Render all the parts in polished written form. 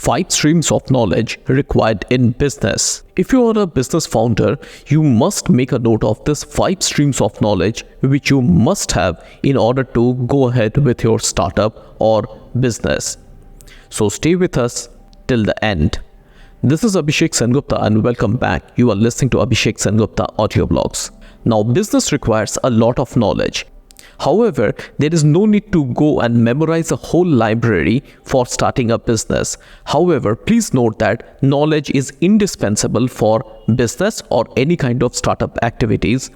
5 streams of knowledge required in business. If you are a business founder, you must make a note of this 5 streams of knowledge which you must have in order to go ahead with your startup or business. So stay with us till the end. This is Abhishek Sengupta and welcome back. You are listening to Abhishek Sengupta audio blogs. Now, business requires a lot of knowledge. However, there is no need to go and memorize a whole library for starting a business. However, please note that knowledge is indispensable for business or any kind of startup activities.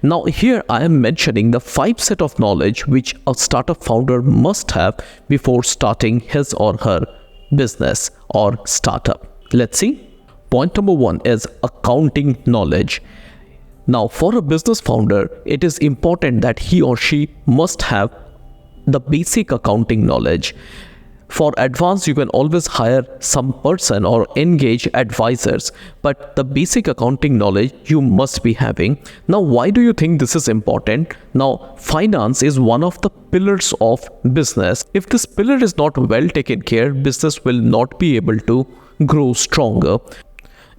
Now, here I am mentioning the 5 set of knowledge which a startup founder must have before starting his or her business or startup. Let's see. Point number 1 is accounting knowledge. Now, for a business founder, it is important that he or she must have the basic accounting knowledge. For advanced, you can always hire some person or engage advisors, but the basic accounting knowledge you must be having. Now, why do you think this is important? Now, finance is one of the pillars of business. If this pillar is not well taken care, business will not be able to grow stronger.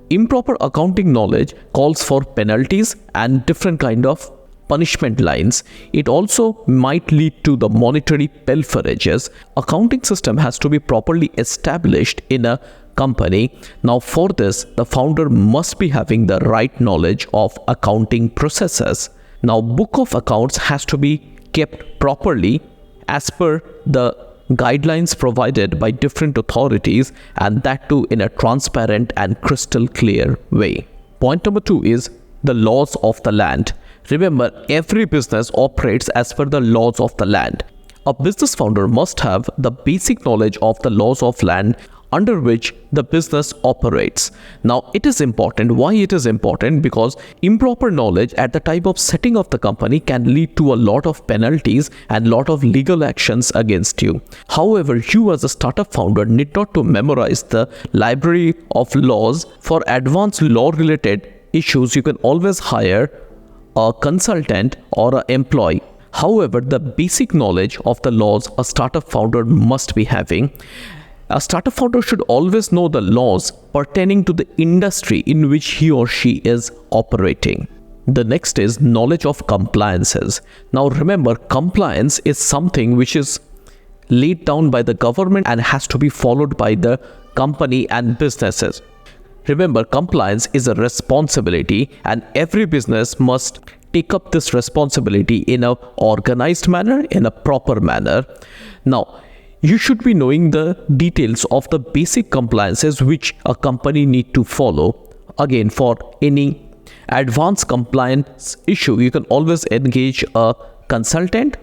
Improper accounting knowledge calls for penalties and different kind of punishment lines. It also might lead to the monetary pilferages. Accounting system has to be properly established in a company. Now, for this, the founder must be having the right knowledge of accounting processes. Now, book of accounts has to be kept properly as per the guidelines provided by different authorities, and that too in a transparent and crystal clear way. Point number 2 is the laws of the land. Remember, every business operates as per the laws of the land. A business founder must have the basic knowledge of the laws of land under which the business operates. Now, it is important. Why it is important? Because improper knowledge at the time of setting of the company can lead to a lot of penalties and lot of legal actions against you. However, you as a startup founder need not to memorize the library of laws. For advanced law related issues, you can always hire a consultant or an employee. However, the basic knowledge of the laws a startup founder must be having. A startup founder should always know the laws pertaining to the industry in which he or she is operating. The next is knowledge of compliances. Now remember, compliance is something which is laid down by the government and has to be followed by the company and businesses. Remember, compliance is a responsibility and every business must take up this responsibility in an organized manner, in a proper manner. Now, you should be knowing the details of the basic compliances which a company need to follow. Again, for any advanced compliance issue, you can always engage a consultant,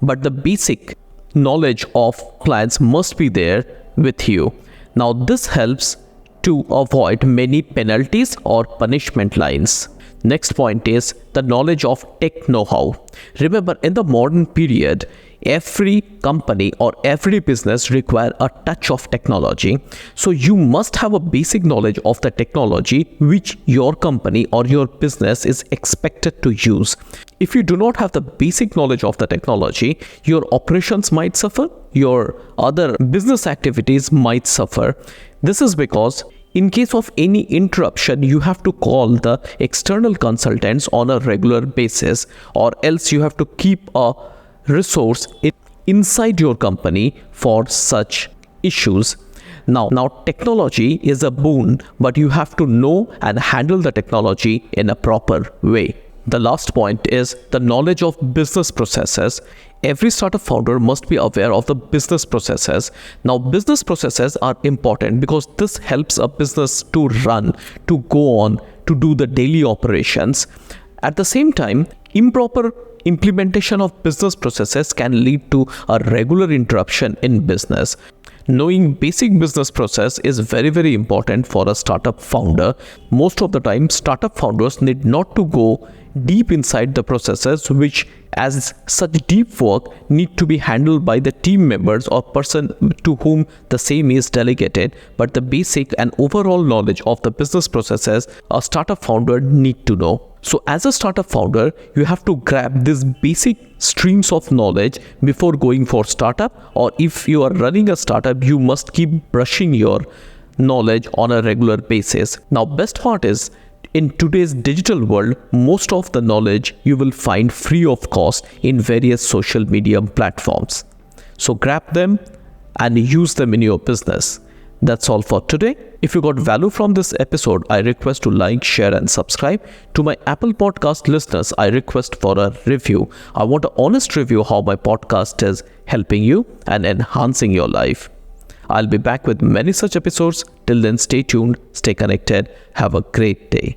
but the basic knowledge of compliance must be there with you. Now, this helps to avoid many penalties or punishment lines. Next point is the knowledge of tech know-how. Remember, in the modern period, every company or every business require a touch of technology. So you must have a basic knowledge of the technology which your company or your business is expected to use. If you do not have the basic knowledge of the technology, your operations might suffer, your other business activities might suffer. This is because in case of any interruption, you have to call the external consultants on a regular basis, or else you have to keep a resource inside your company for such issues. Now technology is a boon, but you have to know and handle the technology in a proper way. The last point is the knowledge of business processes. Every startup founder must be aware of the business processes. Now, business processes are important because this helps a business to run, to go on, to do the daily operations. At the same time, improper implementation of business processes can lead to a regular interruption in business. Knowing basic business process is very, very important for a startup founder. Most of the time, startup founders need not to go deep inside the processes, which as such deep work need to be handled by the team members or person to whom the same is delegated. But the basic and overall knowledge of the business processes a startup founder need to know. So as a startup founder, you have to grab these basic streams of knowledge before going for startup, or if you are running a startup, you must keep brushing your knowledge on a regular basis. Now, best part is, in today's digital world, most of the knowledge you will find free of cost in various social media platforms. So grab them and use them in your business. That's all for today. If you got value from this episode, I request to like, share and subscribe. To my Apple Podcast listeners, I request for a review. I want an honest review how my podcast is helping you and enhancing your life. I'll be back with many such episodes. Till then, stay tuned, stay connected. Have a great day.